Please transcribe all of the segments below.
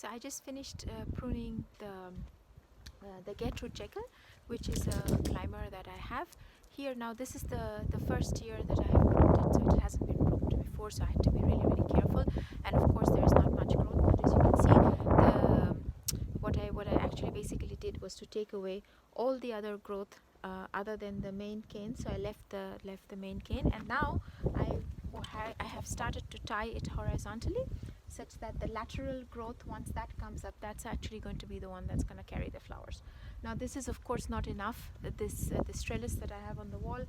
So I just finished pruning the get root jekyll, which is a climber that I have here. Now this is the first year that I have pruned it, so it hasn't been pruned before, so I had to be really careful. And of course there is not much growth, but as you can see, what I actually basically did was to take away all the other growth other than the main cane. So I left the main cane, and now I have started to tie it horizontally, such that the lateral growth, once that comes up, that's actually going to be the one that's going to carry the flowers. Now this is of course not enough, this trellis that I have on the wall,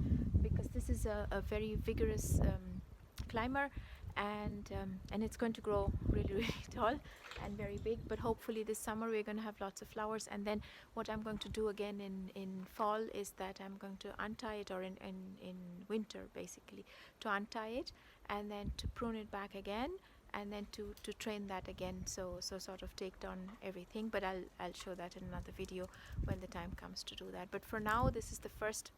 because this is a very vigorous climber, and it's going to grow really tall and very big. But hopefully this summer we're going to have lots of flowers, and then what I'm going to do again in fall is that I'm going to untie it, or in winter basically, to untie it and then to prune it back again, and then to train that again, so sort of take down everything. But I'll show that in another video when the time comes to do that. But for now, this is the first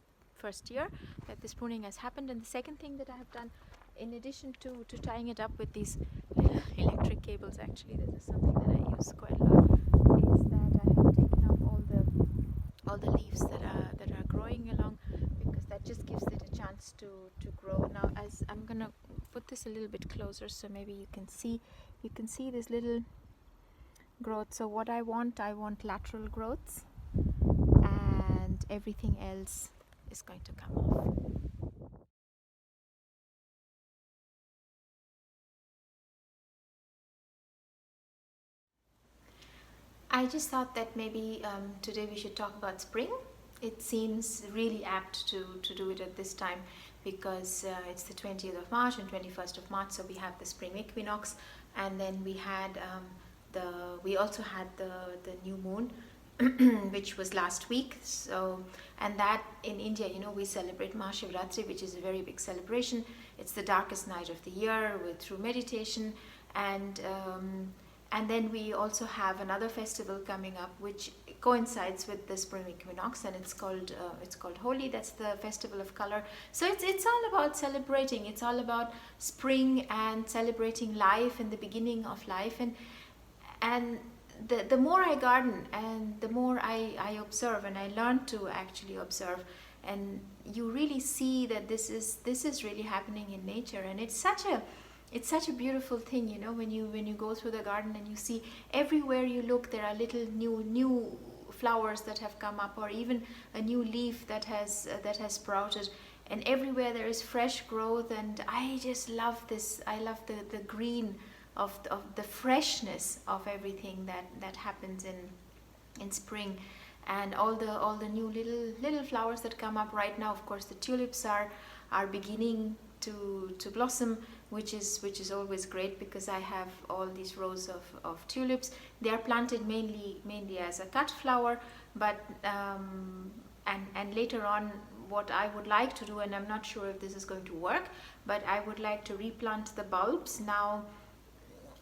year that this pruning has happened. And the second thing that I have done, in addition to tying it up with these electric cables, actually this is something that I use quite a lot, is that I have taken off all the leaves that are growing along, because that just gives it a chance to grow. Now as I'm gonna put this a little bit closer, so maybe you can see this little growth. So what I want lateral growths, and everything else is going to come off. I just thought that maybe today we should talk about spring. It seems really apt to do it at this time, because it's the 20th of March and 21st of March, so we have the spring equinox, and then we also had the new moon which was last week. So, and that in India, we celebrate Mahashivratri, which is a very big celebration. It's the darkest night of the year through meditation, and then we also have another festival coming up which coincides with the spring equinox, and it's called Holi. That's the festival of color. So it's all about celebrating. It's all about spring and celebrating life and the beginning of life. And the more I garden, and the more I observe, and I learn to actually observe, and you really see that this is really happening in nature. And it's such a beautiful thing, when you go through the garden and you see everywhere you look there are little new flowers that have come up, or even a new leaf that has sprouted, and everywhere there is fresh growth. And I just love this. I love the green of the freshness of everything that happens in spring, and all the new little flowers that come up right now. Of course, the tulips are beginning to blossom, which is always great, because I have all these rows of tulips. They are planted mainly as a cut flower, but and later on, what I would like to do, and I'm not sure if this is going to work, but I would like to replant the bulbs. Now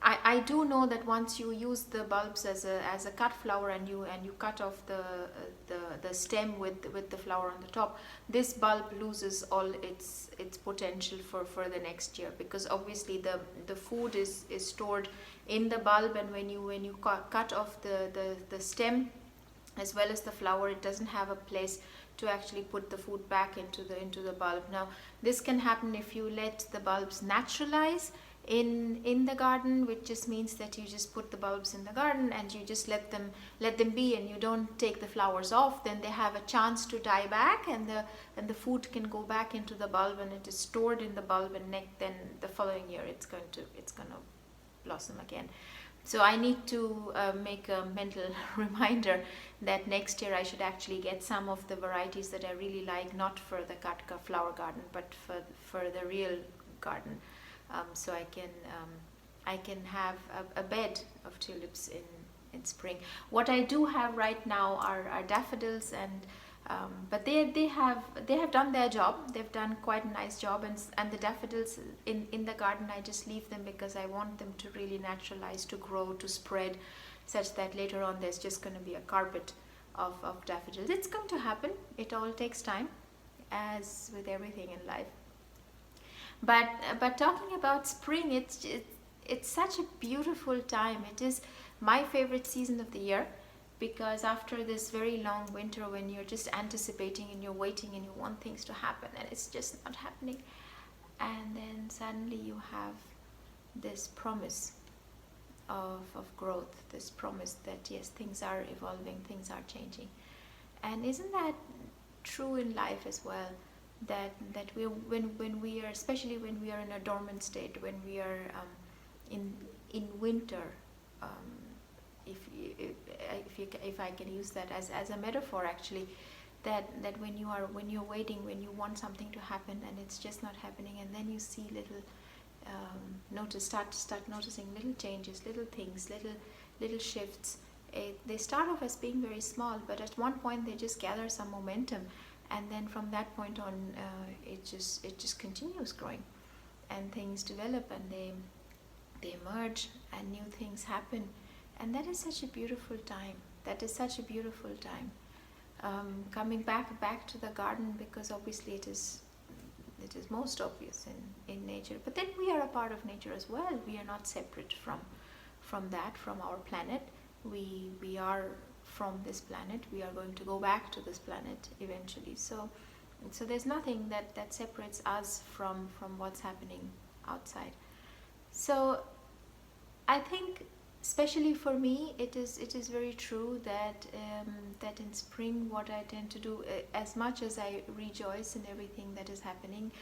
I do know that once you use the bulbs as a cut flower, and you cut off the stem with the flower on the top, this bulb loses all its potential for the next year, because obviously the food is stored in the bulb, and when you cut off the stem as well as the flower, it doesn't have a place to actually put the food back into the bulb. Now this can happen if you let the bulbs naturalize in the garden, which just means that you just put the bulbs in the garden and you just let them be, and you don't take the flowers off. Then they have a chance to die back, and the food can go back into the bulb, and it is stored in the bulb, and then the following year it's going to blossom again. So I need to make a mental reminder that next year I should actually get some of the varieties that I really like, not for the cut flower garden, but for the real garden. So I can have a bed of tulips in spring. What I do have right now are daffodils, and but they have done their job. They've done quite a nice job, and the daffodils in the garden, I just leave them because I want them to really naturalize, to grow, to spread, such that later on there's just going to be a carpet of daffodils. It's going to happen. It all takes time, as with everything in life. But talking about spring, it's such a beautiful time. It is my favorite season of the year, because after this very long winter when you're just anticipating and you're waiting and you want things to happen and it's just not happening, and then suddenly you have this promise of growth, this promise that yes, things are evolving, things are changing. And isn't that true in life as well? That we, when we are, especially when we are in a dormant state, when we are in winter, um, if I can use that as a metaphor, actually, that when you're waiting, when you want something to happen and it's just not happening, and then you see little start noticing little changes, little things, little shifts. They start off as being very small, but at one point they just gather some momentum, and then from that point on, it just continues growing, and things develop, and they emerge, and new things happen, and that is such a beautiful time. That is such a beautiful time. Coming back to the garden, because obviously it is most obvious in nature, but then we are a part of nature as well. We are not separate from that, from our planet. We are from this planet. We are going to go back to this planet eventually. So there's nothing that separates us from what's happening outside. So I think, especially for me, it is very true that that in spring, what I tend to do, as much as I rejoice in everything that is happening,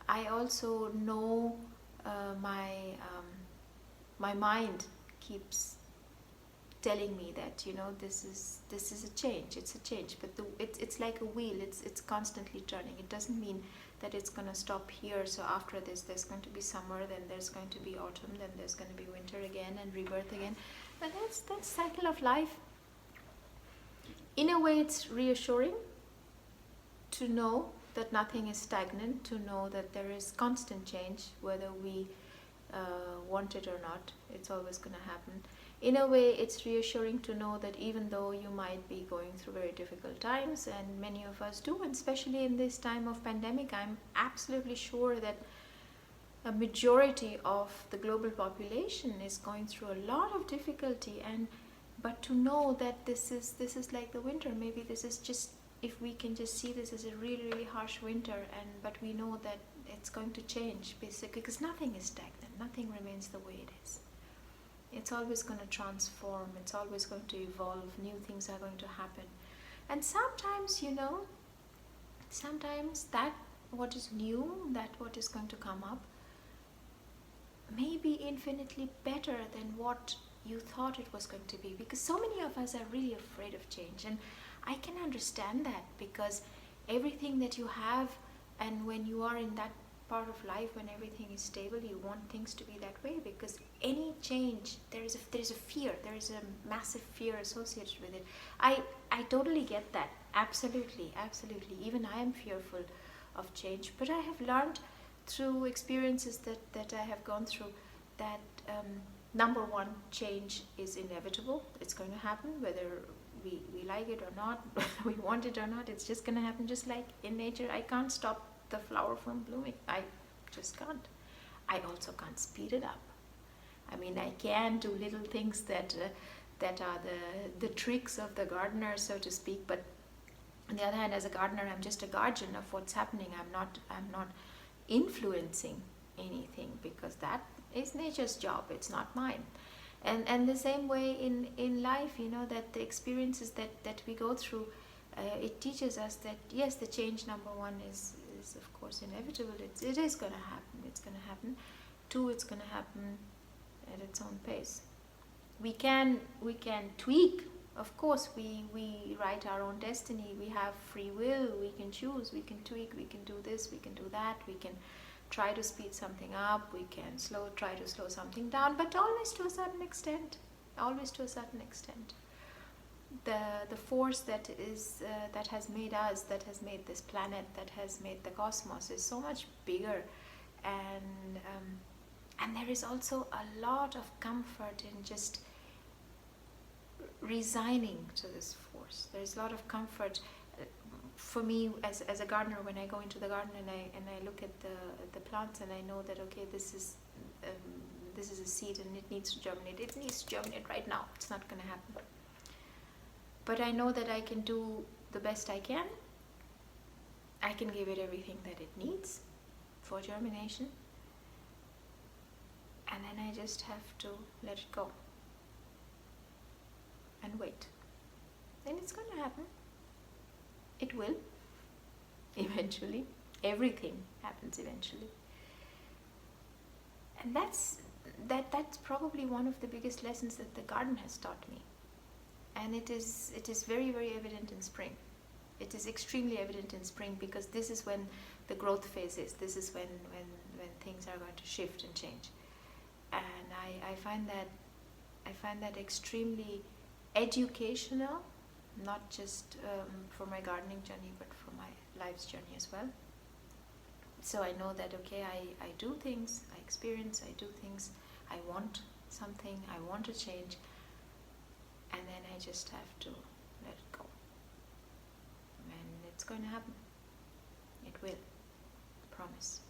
I also know my mind keeps telling me that, you know, this is a change. It's a change, but it's like a wheel. It's constantly turning. It doesn't mean that it's going to stop here. So after this, there's going to be summer, then there's going to be autumn, then there's going to be winter again, and rebirth again. But that's cycle of life. In a way, it's reassuring to know that nothing is stagnant, to know that there is constant change, whether we want it or not. It's always going to happen. In a way, it's reassuring to know that even though you might be going through very difficult times, and many of us do, and especially in this time of pandemic, I'm absolutely sure that a majority of the global population is going through a lot of difficulty, but to know that this is like the winter. Maybe this is just, if we can just see this as a really, really harsh winter, but we know that it's going to change, basically, because nothing is stagnant. Nothing remains the way it is. It's always going to transform. It's always going to evolve. New things are going to happen. And sometimes, you know, sometimes that what is new, that what is going to come up, may be infinitely better than what you thought it was going to be. Because so many of us are really afraid of change. And I can understand that, because everything that you have, and when you are in that part of life when everything is stable, you want things to be that way, because any change, there is a fear, there is a massive fear associated with it. I totally get that. Absolutely. Even I am fearful of change, but I have learned through experiences that I have gone through that number one, change is inevitable. It's going to happen whether we like it or not, we want it or not. It's just going to happen, just like in nature. I can't stop the flower from blooming. I just can't. I also can't speed it up. I mean, I can do little things that are the tricks of the gardener, so to speak. But on the other hand, as a gardener, I'm just a guardian of what's happening. I'm not influencing anything, because that is nature's job. It's not mine. And the same way in life, you know, that the experiences that we go through, it teaches us that yes, the change, number one, is of course inevitable. It is going to happen. It's going to happen. Two, it's going to happen at its own pace. We can tweak. Of course, we write our own destiny. We have free will. We can choose. We can tweak. We can do this. We can do that. We can try to speed something up. We can try to slow something down. But always to a certain extent. Always to a certain extent. The force that has made us, that has made this planet, that has made the cosmos, is so much bigger, and there is also a lot of comfort in just resigning to this force. There is a lot of comfort for me as a gardener, when I go into the garden and I look at the plants, and I know that okay, this this is a seed and it needs to germinate. It needs to germinate right now. It's not going to happen. But I know that I can do the best I can. I can give it everything that it needs for germination. And then I just have to let it go and wait. Then it's going to happen. It will. Eventually. Everything happens eventually. And that's probably one of the biggest lessons that the garden has taught me. And it is very, very evident in spring. It is extremely evident in spring, because this is when the growth phase is. This is when things are going to shift and change. And I find that extremely educational, not just for my gardening journey, but for my life's journey as well. So I know that, okay, I do things, I experience, I do things, I want something, I want to change, and then I just have to let it go. And it's going to happen. It will. Promise.